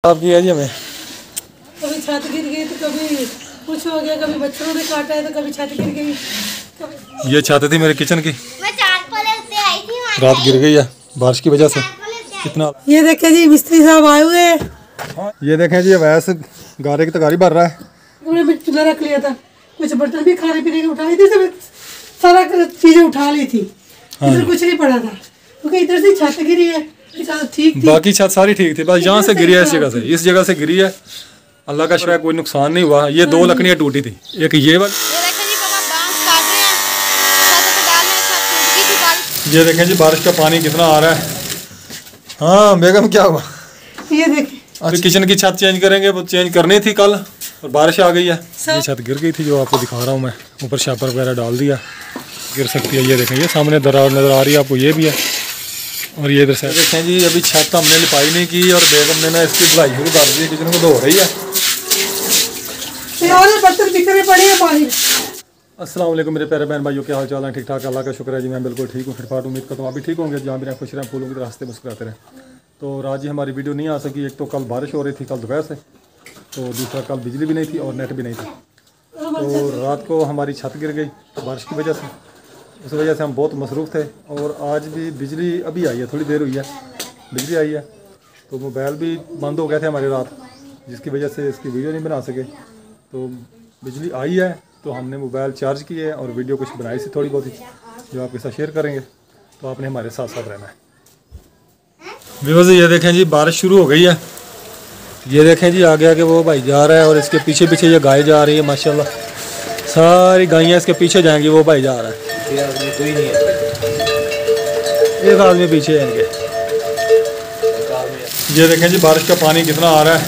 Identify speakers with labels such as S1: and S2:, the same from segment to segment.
S1: आप किया जी हमें
S2: कभी छत गिर गई तो कभी कुछ हो गया, कभी बच्चों ने काटा है तो कभी छत गिर गई।
S1: ये छत थी मेरे किचन की, रात गिर गई है बारिश की वजह से। कितना
S2: ये देखे जी मिस्त्री साहब आए हुए हैं।
S1: ये देखें जी वैसे गारे की तगारी भर रहा है।
S2: उन्होंने चूल्हा रख लिया था, कुछ बर्तन भी खाने पीने के उठा ली थी, सब सारा चीजें उठा ली थी। इधर कुछ नहीं पड़ा था क्योंकि इधर से छत गिरी है, ठीक थी।
S1: बाकी छत सारी ठीक थी, बस यहाँ से गिरी है, इस जगह से गिरी है। अल्लाह का शुक्र है कोई नुकसान नहीं हुआ। ये दो लकड़ियाँ टूटी थी, एक ये वाली। ये देखें जी बारिश का पानी कितना आ रहा है। हाँ बेगम क्या हुआ?
S2: ये देखें
S1: अभी किचन की छत चेंज करेंगे, वो चेंज करनी थी कल और बारिश आ गई है। ये छत गिर गई थी जो आपको दिखा रहा हूँ मैं, ऊपर शापर वगैरह डाल दिया, गिर सकती है। ये देखें ये सामने दरार नज़र आ रही है आपको, ये भी है। और ये इधर से देखें जी अभी छत हमने लिपाई नहीं की और बेगम ने ना इसकी धुलाई शुरू कर दी, किचन को धो रही है।
S2: बर्तन बिखरे पड़े हैं पानी।
S1: अस्सलाम वालेकुम मेरे प्यारे बहन भाइयों, क्या हाल चाल है? ठीक ठाक, अल्लाह का शुक्र है जी, मैं बिल्कुल ठीक हूँ, फिटफाट। उम्मीद करता हूँ आप भी ठीक होंगे, जहाँ भी रहें खुश रहें, फूलों के रास्ते मुस्कुराते रहें। तो आज ही हमारी वीडियो नहीं आ सकी, एक तो कल बारिश हो रही थी कल दोपहर से, तो दूसरा कल बिजली भी नहीं थी और नेट भी नहीं था। तो रात को हमारी छत गिर गई बारिश की वजह से, उस वजह से हम बहुत मसरूफ़ थे। और आज भी बिजली अभी आई है, थोड़ी देर हुई है बिजली आई है, तो मोबाइल भी बंद हो गए थे हमारे रात, जिसकी वजह से इसकी वीडियो नहीं बना सके। तो बिजली आई है तो हमने मोबाइल चार्ज किए और वीडियो कुछ बनाई सी थोड़ी बहुत ही, जो आपके साथ शेयर करेंगे। तो आपने हमारे साथ साथ रहना है। व्यूअर्स ये देखें जी बारिश शुरू हो गई है। ये देखें जी आगे आगे वो भाई जा रहा है और इसके पीछे पीछे ये गाय जा रही है। माशाल्लाह सारी गायें इसके पीछे जाएंगी, वो भाई जा रहा है। कोई नहीं है, एक आदमी पीछे है इनके। ये देखें जी बारिश का पानी कितना आ रहा है।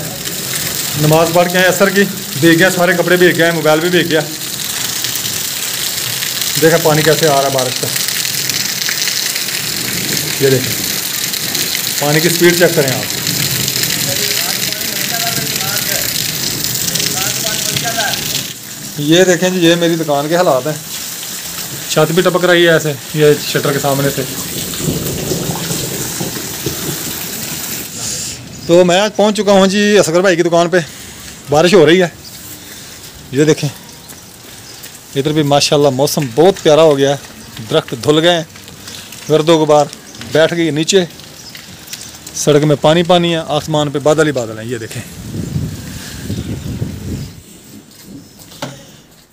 S1: नमाज पढ़ के आए असर की, भीग गया, सारे कपड़े भीग गए, मोबाइल भी भीग गया। देखा पानी कैसे आ रहा है बारिश का। ये देखें पानी की स्पीड चेक करें आप। ये देखें जी ये मेरी दुकान के हालात हैं, छत भी टपक रही है ऐसे, ये शटर के सामने से। तो मैं आज पहुंच चुका हूं जी असगर भाई की दुकान पे। बारिश हो रही है, ये देखें इधर भी माशाल्लाह मौसम बहुत प्यारा हो गया है। दरख्त धुल गए हैं, गर्दो गुबार बैठ गई नीचे, सड़क में पानी पानी है, आसमान पे बादल ही बादल हैं। ये देखें,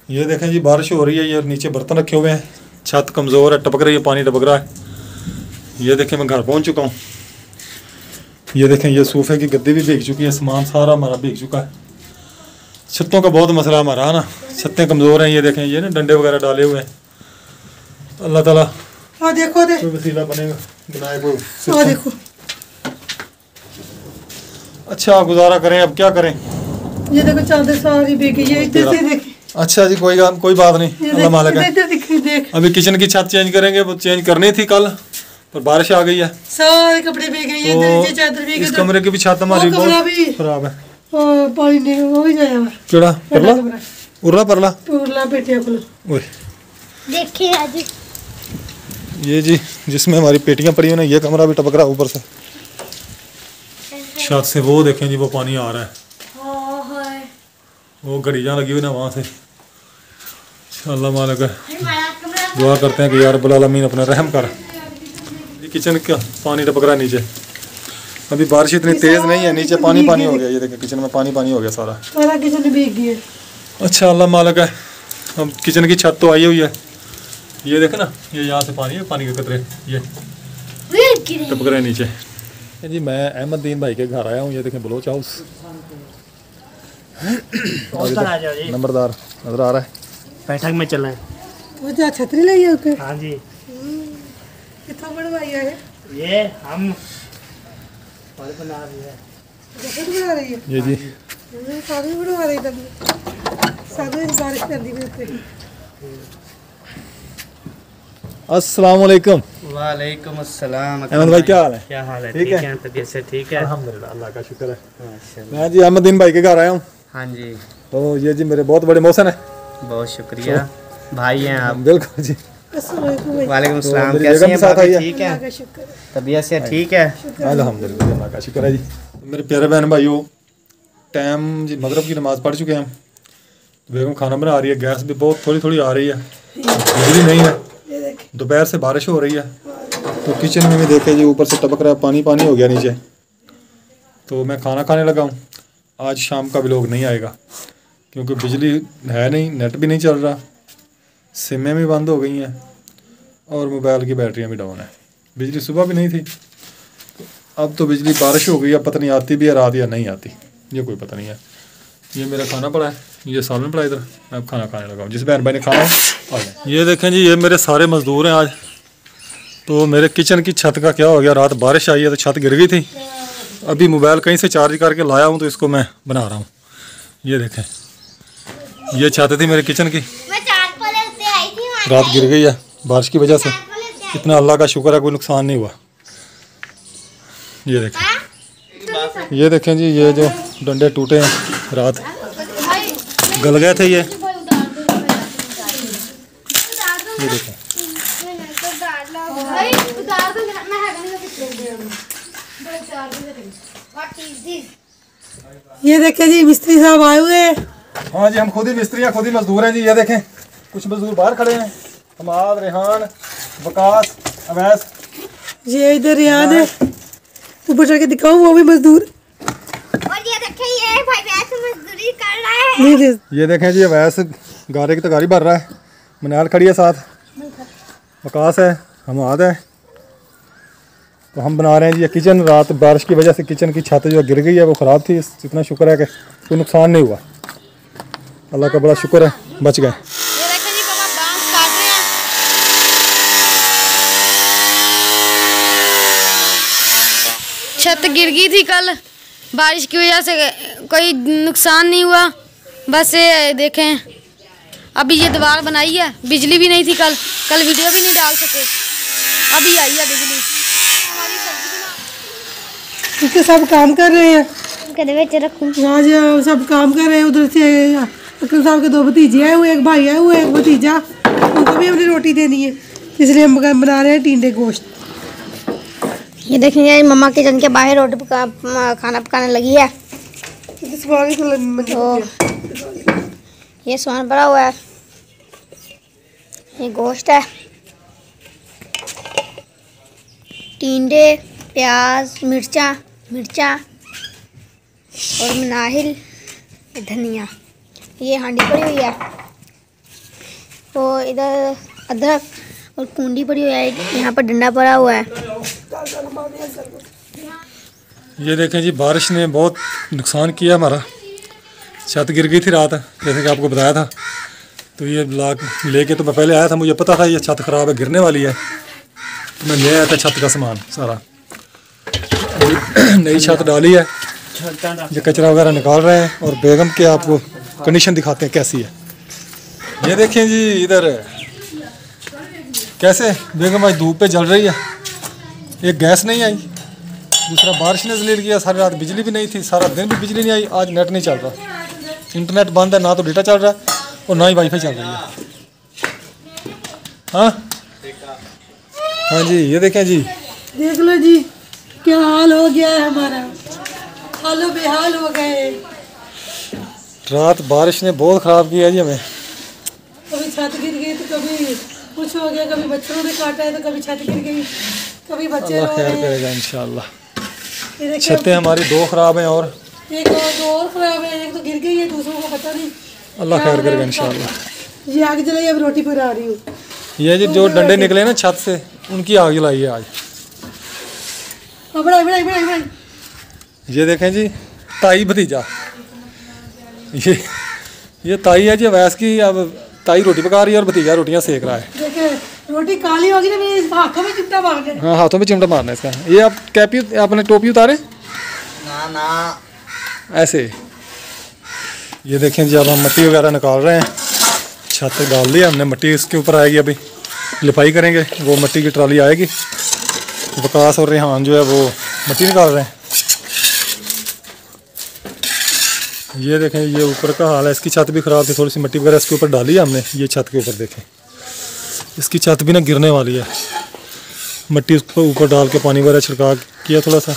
S1: ये देखें जी बारिश हो रही है। ये नीचे बर्तन रखे हुए हैं, छत कमज़ोर है, टपक रही है, पानी टपक रहा है। ये देखें मैं घर पहुंच चुका हूँ। ये देखें ये सोफे की गद्दी भी भीग चुकी है, सामान सारा हमारा भीग चुका है। छतों का बहुत मसला हमारा है ना, छतें कमज़ोर हैं। ये देखें ये ना डंडे वगैरह डाले हुए हैं। अल्लाह ताला
S2: देखो
S1: कोई वसीला बनेगा बनाए कोई
S2: देखो।
S1: अच्छा गुजारा करें, अब क्या करें।
S2: ये देखो चादर सारी भीगी है, इधर से देखें।
S1: अच्छा जी कोई बात नहीं, अल्लाह मालिक है। अभी किचन की छत चेंज करेंगे, वो चेंज करनी थी कल पर बारिश आ गई है,
S2: सारे कपड़े भीग गए। ये चादर भीग गई।
S1: इस कमरे की भी छत हमारी बहुत खराब है।
S2: पानी नहीं हो ही जाया
S1: केड़ा परला उरला परला
S2: उरला पेटियां खोलो।
S1: ओए
S2: देखिए आज
S1: ये जी जिसमें हमारी पेटियां पड़ी हुई ना, ये कमरा भी टपक रहा है ऊपर से छत से। वो देखें जी वो पानी आ रहा है, वो घड़ियाँ लगी हुई ना वहाँ से। अल्लाह मालिक है, दुआ करते हैं कि यार रब्बुल आलमीन अपना रहम कर। किचन का पानी टपक रहा है नीचे, अभी बारिश इतनी तेज़ नहीं है, नीचे पानी पानी हो गया। ये देखें किचन में पानी पानी हो गया, सारा
S2: किचन भीग गया। अच्छा
S1: अल्लाह मालिक है। अब किचन की छत तो आई हुई है, ये देखें ना, ये यहाँ से पानी है, पानी के कतरे ये टपक रहे नीचे। जी मैं अहमद दीन भाई के घर आया हूँ। ये देखें बलोच हाउस, नंबरदार नजर आ रहा है।
S3: बैठक में चल रहे हैं।
S2: वो जो छतरी लाई है ऊपर।
S3: हाँ जी,
S2: कितना बड़ा है
S3: ये हम बना रही है,
S2: बना रही है।
S1: ये जी
S2: सारी बना रही है, सारी बारिश कर दी।
S1: अस्सलाम वालेकुम।
S3: वालेकुम अस्सलाम।
S1: अहमद भाई क्या हाल है?
S3: क्या हाल है?
S1: ठीक है,
S3: तबीयत से ठीक है
S1: अल्हम्दुलिल्लाह, अल्लाह का शुक्र है। मैं जी अहमद दीन भाई के घर आया हूँ।
S3: हाँ जी,
S1: तो ये जी मेरे बहुत बड़े मौसन है।
S3: बहुत शुक्रिया भाई हैं आप।
S1: बिल्कुल जी।
S3: वालेकुम सलाम। कैसे हैं? ठीक है, तबीयत से ठीक है?
S1: अल्हम्दुलिल्लाह, अल्लाह का शुक्र है जी। मेरे प्यारे बहन भाइयों, टाइम जी मगरब की नमाज़ पढ़ चुके हैं हम। बेगम खाना बना रही है, गैस भी बहुत थोड़ी थोड़ी आ रही है, बिजली नहीं है, दोपहर से बारिश हो रही है। तो किचन में भी देखे जी ऊपर से टपक रहा है, पानी पानी हो गया नीचे। तो मैं खाना खाने लगा हूँ। आज शाम का व्लॉग नहीं आएगा क्योंकि बिजली है नहीं, नेट भी नहीं चल रहा, सिमें भी बंद हो गई हैं और मोबाइल की बैटरियाँ भी डाउन है। बिजली सुबह भी नहीं थी, अब तो बिजली बारिश हो गई, अब पता नहीं आती भी है रात या नहीं आती, ये कोई पता नहीं है। ये मेरा खाना पड़ा है, ये सालन पड़ा इधर, मैं अब खाना खाने लगा हूँ। जिस बहन भाई ने खाना आ जाए। ये देखें जी, ये मेरे सारे मज़दूर हैं आज। तो मेरे किचन की छत का क्या हो गया, रात बारिश आई है तो छत गिर गई थी। अभी मोबाइल कहीं से चार्ज करके लाया हूँ तो इसको मैं बना रहा हूँ। ये देखें, ये छत थी मेरे किचन की, रात गिर गई है बारिश की वजह से। इतना अल्लाह का शुक्र है कोई नुकसान नहीं हुआ। ये देखें जी, ये जो डंडे टूटे हैं, रात गल गए थे ये देखें।
S2: ये देखें जी, मिस्त्री साहब आए हुए हैं।
S1: हाँ जी, हम खुद ही मिस्त्री हैं, खुद ही मजदूर हैं जी। ये देखें, कुछ मजदूर बाहर खड़े हैं, हमाद, रेहान, वकास, अवैस।
S2: ये इधर रेहान है, ऊपर चढ़ के दिखाऊं, वो भी मजदूर।
S4: और ये देखिए, ये भाई वैसे मजदूरी कर रहा है।
S1: ये देखें जी, अवैस गारे की तगारी भर रहा है, मनाल खड़ी है साथ, वकास है, हमाद है। तो हम बना रहे हैं जी ये किचन। रात बारिश की वजह से किचन की छत जो गिर गई है वो ख़राब थी, इतना शुक्र है कि कोई नुकसान नहीं हुआ, अल्लाह का बड़ा शुक्र है, बच गए।
S4: ये देखिए जी, पापा बांस काट रहे हैं। छत गिर गई थी कल, बारिश की वजह से कोई नुकसान नहीं हुआ। बस ये देखें, अभी ये दीवार बनाई है, बिजली भी नहीं थी कल वीडियो भी नहीं डाल सके, अभी आई है बिजली।
S2: इसके सब काम कर रहे हैं,
S4: रखूं।
S2: आज सब काम कर रहे हैं। उधर से अकरम साहब के 2 भतीजे आए हुए, एक भाई आए हुए, एक भतीजा, उनको भी हमने रोटी देनी है, इसलिए हम बना रहे हैं टींडे गोश्त।
S4: ये देखेंगे, मम्मा किचन के बाहर रोटी खाना पकाने लगी है। तो ये सामान भरा हुआ है, ये गोश्त है, टींडे, प्याज, मिर्चा और मनाहिल, धनिया। ये हांडी पड़ी हुई है, और इधर अदरक और कुंडी पड़ी हुई है, यहाँ पर डंडा पड़ा हुआ है।
S1: ये देखें जी, बारिश ने बहुत नुकसान किया हमारा। छत गिर गई थी रात, जैसे कि आपको बताया था। तो ये लेके तो मैं पहले आया था, मुझे पता था ये छत ख़राब है, गिरने वाली है, तो मैं ले आया था छत का सामान सारा। नई छत डाली है, ये कचरा वगैरह निकाल रहे हैं, और बेगम के आपको कंडीशन दिखाते हैं कैसी है। ये देखें जी, इधर कैसे बेगम आज धूप पे जल रही है, एक गैस नहीं आई, दूसरा बारिश ने जलील किया, सारी रात बिजली भी नहीं थी, सारा दिन भी बिजली नहीं आई। आज नेट नहीं चल रहा, इंटरनेट बंद है, ना तो डेटा चल रहा है और ना ही वाईफाई चल रही है। हाँ जी, ये देखें जी,
S2: देख लो जी क्या हाल हो गया है हमारा, हालो बेहाल हो गए।
S1: रात बारिश ने बहुत ख़राब किया जी हमें।
S2: कभी छत गिर गई तो कभी कुछ हो गया, कभी बच्चों ने काटा है तो कभी छत गिर गई, कभी बच्चे
S1: अल्लाह
S2: रो
S1: खैर
S2: रहे हैं।
S1: करेगा इंशाल्लाह।
S2: ये देखिए,
S1: छतें हमारी 2 ख़राब हैं और
S2: एक और खराब है, एक तो गिर गई है, दूसरों को पता नहीं।
S1: अल्लाह खैर करेगा इंशाल्लाह।
S2: ये आग जलाई, अब रोटी पर आ रही हूँ।
S1: ये जो डंडे निकले ना छत से, उनकी आग जलाई है आज।
S2: बढ़ाई।
S1: ये देखें जी, ताई भतीजा, ये ताई है जी अवैस की। अब ताई रोटी पका रही है और भतीजा रोटियां सेक रहा है।
S2: देखिए रोटी काली होगी ना, मेरे हाथों में चिमटा मारना है।
S1: हाँ, हाथों में चिमटा मारना है इसका। ये आप कैपी आपने टोपी उतारे
S3: ना
S1: ऐसे। ये देखें जी, अब हम मिट्टी वगैरह निकाल रहे हैं, छत डाल दी हमने, मिट्टी इसके ऊपर आएगी, अभी लिपाई करेंगे, वो मिट्टी की ट्राली आएगी। वकास और रेहान जो है वो मिट्टी निकाल रहे हैं। ये देखें, ये ऊपर का हाल है, इसकी छत भी ख़राब थी, थोड़ी सी मिट्टी वगैरह इसके ऊपर डाली है हमने। ये छत के ऊपर देखें, इसकी छत भी ना गिरने वाली है, मिट्टी उसको ऊपर डाल के पानी वगैरह छिड़का किया थोड़ा सा।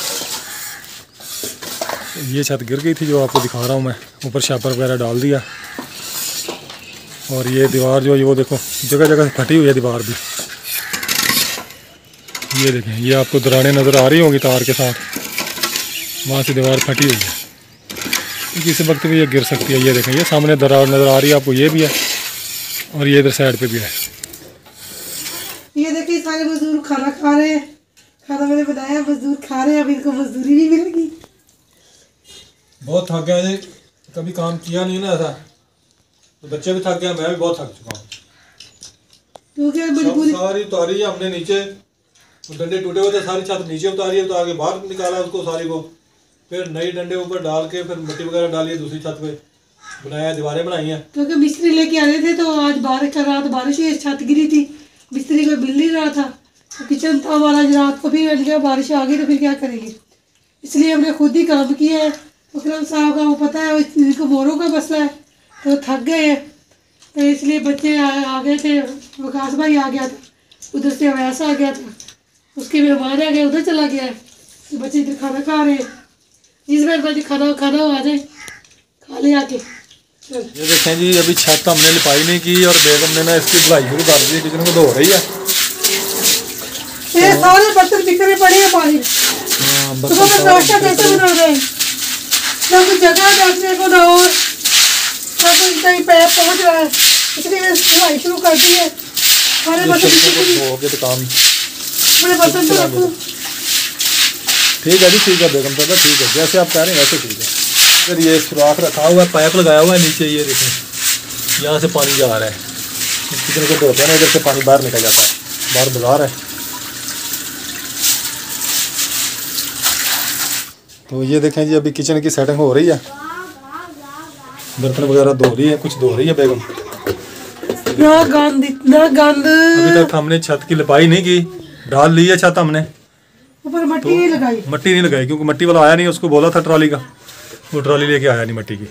S1: ये छत गिर गई थी जो आपको दिखा रहा हूँ मैं। ऊपर शापर वगैरह डाल दिया और ये दीवार जो है वो देखो जगह जगह से फटी हुई है दीवार भी। ये देखें, ये आपको दरारें नज़र आ रही होंगी तार के साथ, वहाँ से दीवार फटी हुई है। किसी वक्त भी ये गिर सकती है। ये देखें, ये सामने दरार नज़र आ रही है आपको, ये भी है और ये इधर साइड पे भी है।
S2: ये देखिए सारे मजदूर खाना खा रहे हैं। खाना मैंने बनाया, मजदूर खा रहे हैं, अब इनको मजदूरी भी मिलेगी।
S1: बहुत थक गया जी, कभी काम किया नहीं ना ऐसा, तो बच्चे भी थक गए, मैं भी बहुत थक चुका हूँ।
S2: क्योंकि मजबूरी
S1: सारी उतारी है हमने नीचे, डंडे टूटे हुए थे, सारी छत नीचे उतारी है, तो आगे बाहर निकाला उसको सारी को, फिर नई डंडे ऊपर डाल के फिर मिट्टी वगैरह डाली है, दूसरी छत पे बनाया, दीवारें बनाई हैं।
S2: क्योंकि मिस्त्री लेके आ रहे थे तो आज बारिश का रात बारिश हुई, छत गिरी थी, मिस्त्री को मिल नहीं रहा था, तो किचन था हमारा रात को भी बन गया, बारिश आ गई तो फिर क्या करेंगे, इसलिए हमने खुद ही काम किया है। विक्रम साहब का वो पता है, इनको मोरों का मसला है तो थक गए हैं, तो इसलिए बच्चे आ गए थे। विकास भाई आ गया था, उधर से अवैस आ गया था, उसके मेहमान आ गए, उधर चला गया है, तो बच्चे इधर खाना खा रहे हैं। जिस बार बच्चे खाना आ जाए खा ले आके।
S1: ये देखें जी, अभी छत हमने लिपाई नहीं की और बेगम ने ना इसकी धुलाई शुरू कर दी, किचन को धो रही है।
S2: ये सारे बर्तन बिखरे पड़े हैं पानी।
S1: हाँ,
S2: तो मैं नाश्ता कैसे बना रहे हैं, ना कुछ जगह बैठने को ना और ना कुछ कहीं पैर पहुँच रहा है, इसलिए मैंने धुलाई शुरू कर दी है। सारे बर्तन
S1: धो के तो काम
S2: बड़े बर्तन तो रखूँ।
S1: ठीक है जी, ठीक है बेगम साहब, ठीक है, जैसे आप कह रहे हैं वैसे ठीक है। फिर ये सुराख रखा हुआ है, पाइप लगाया हुआ है नीचे, ये देखें यहाँ से पानी जा रहा है, इस किचन को धोते हैं ना, इधर से पानी बाहर निकल जाता है, बाहर बाजार है। तो ये देखें जी, अभी किचन की सेटिंग हो रही है, बर्तन वगैरह धो रही है, कुछ धो रही है बेगम।
S2: ना गंद
S1: अभी तक हमने छत की लिपाई नहीं की, डाल ली है छत हमने,
S2: ऊपर मट्टी नहीं लगाई।
S1: मट्टी नहीं लगाई क्योंकि मट्टी वाला आया नहीं, उसको बोला था ट्रॉली का, वो ट्रॉली लेके आया नहीं मट्टी की।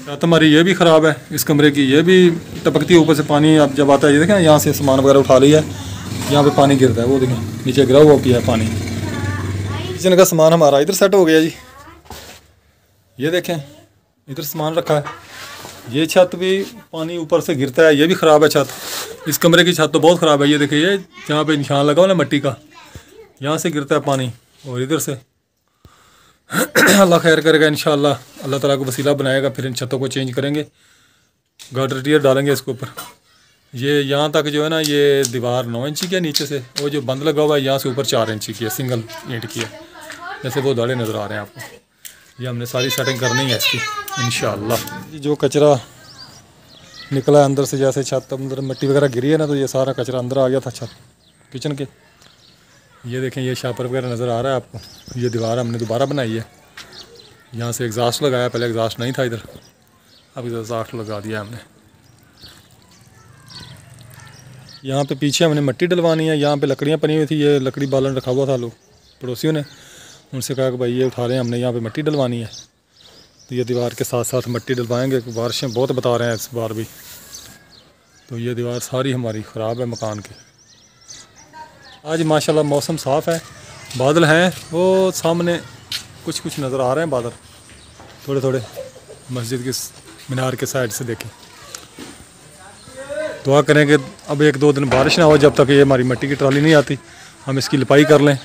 S1: छत हमारी ये भी ख़राब है, इस कमरे की ये भी टपकती है ऊपर से पानी। अब जब आता है ये देखें, यहाँ से सामान वगैरह उठा लिया है, यहाँ पे पानी गिरता है, वो देखें नीचे गिरा हुआ पिया है पानी। किचन का सामान हमारा इधर सेट हो गया जी, ये देखें इधर सामान रखा है। ये छत भी पानी ऊपर से गिरता है, ये भी ख़राब है छत, इस कमरे की छत तो बहुत ख़राब है। ये देखिए, ये जहाँ पे निशान लगा हुआ ना मट्टी का, यहाँ से गिरता है पानी और इधर से। अल्लाह खैर करेगा इंशाअल्लाह, अल्लाह ताला को वसीला बनाएगा, फिर इन छतों को चेंज करेंगे, गार्डर टियर डालेंगे इसके ऊपर। ये यहाँ तक जो है ना, ये दीवार 9 इंची की है नीचे से, वो जो बंद लगा हुआ है यहाँ से ऊपर 4 इंची की है, सिंगल ईंट की है, जैसे वो दाड़े नज़र आ रहे हैं आपको। ये हमने सारी सेटिंग करनी है इसकी इंशाअल्लाह। जो कचरा निकला है अंदर से, जैसे छत अंदर मिट्टी वगैरह गिरी है ना, तो ये सारा कचरा अंदर आ गया था छत किचन के। ये देखें, ये शापर वगैरह नज़र आ रहा है आपको, ये दीवार हमने दोबारा बनाई है, यहाँ से एग्जॉस्ट लगाया, पहले एग्जॉस्ट नहीं था इधर, अब इधर एग्जॉस्ट लगा दिया हमने। यहाँ पे पीछे हमने मिट्टी डलवानी है, यहाँ पे लकड़ियाँ पनी हुई थी, ये लकड़ी बालन रखा हुआ था लोग पड़ोसियों ने, उनसे कहा कि भाई ये उठा रहे हैं, हमने यहाँ पे मिट्टी डलवानी है, तो ये दीवार के साथ साथ मिट्टी डलवाएंगे। बारिशें बहुत बता रहे हैं इस बार भी, तो ये दीवार सारी हमारी ख़राब है मकान की। आज माशाल्लाह मौसम साफ़ है, बादल हैं वो सामने कुछ नज़र आ रहे हैं बादल, थोड़े थोड़े मस्जिद की मीनार के साइड से देखें। दुआ करें कि अब 1-2 दिन बारिश ना हो, जब तक ये हमारी मिट्टी की ट्राली नहीं आती, हम इसकी लिपाई कर लें।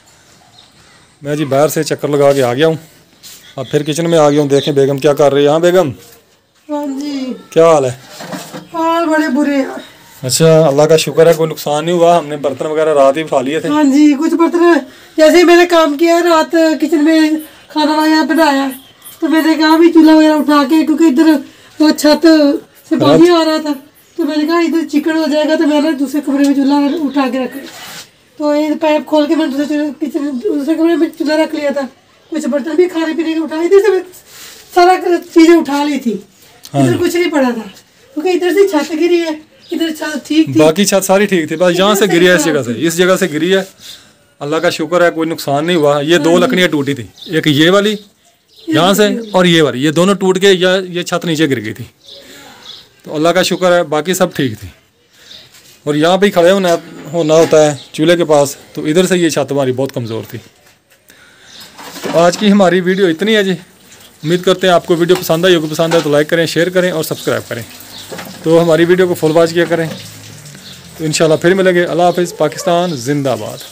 S1: मैं जी बाहर से चक्कर लगा के आ गया हूँ, अब फिर किचन में आ गया हूँ, देखें बेगम क्या कर रही है। हाँ बेगम,
S2: हाँ जी,
S1: क्या हाल है?
S2: हाल बड़े बुरे हैं।
S1: अच्छा, अल्लाह का शुक्र है कोई नुकसान नहीं हुआ, हमने बर्तन वगैरह रात ही उठा लिए थे।
S2: हाँ जी, कुछ बर्तन जैसे ही मैंने काम किया रात किचन में खाना वाना बनाया, तो मैंने कहा भी चूल्हा वगैरह उठा के, क्योंकि इधर वो छत से पानी आ रहा था, तो मैंने कहा इधर चिकन हो जाएगा, तो मैंने दूसरे कमरे में चूल्हा उठा के रखा। तो ये पाइप खोल के मैंने दूसरे कमरे में चूल्हा रख लिया था। कुछ बर्तन भी खाने पीने के उठाए, इधर से सारा चीज़ें उठा ली थी, इधर कुछ नहीं पड़ा था, क्योंकि इधर से छत गिरी है, इधर छत ठीक थी,
S1: बाकी छत सारी ठीक थी, बस यहाँ से गिरी है, इस जगह से गिरी है। अल्लाह का शुक्र है कोई नुकसान नहीं हुआ। ये 2 लकड़ियाँ टूटी थी, एक ये वाली यहाँ से और ये वाली, ये दोनों टूट के ये छत नीचे गिर गई थी, तो अल्लाह का शुक्र है, बाकी सब ठीक थी। और यहाँ पे ही खड़े होना होता है चूल्हे के पास, तो इधर से ये छत हमारी बहुत कमज़ोर थी। तो आज की हमारी वीडियो इतनी है जी। उम्मीद करते हैं आपको वीडियो पसंद आई होगी। पसंद है तो लाइक करें, शेयर करें और सब्सक्राइब करें। तो हमारी वीडियो को फुल वॉच किया करें। तो इंशाल्लाह फिर मिलेंगे। अल्लाह हाफ़िज़। पाकिस्तान जिंदाबाद।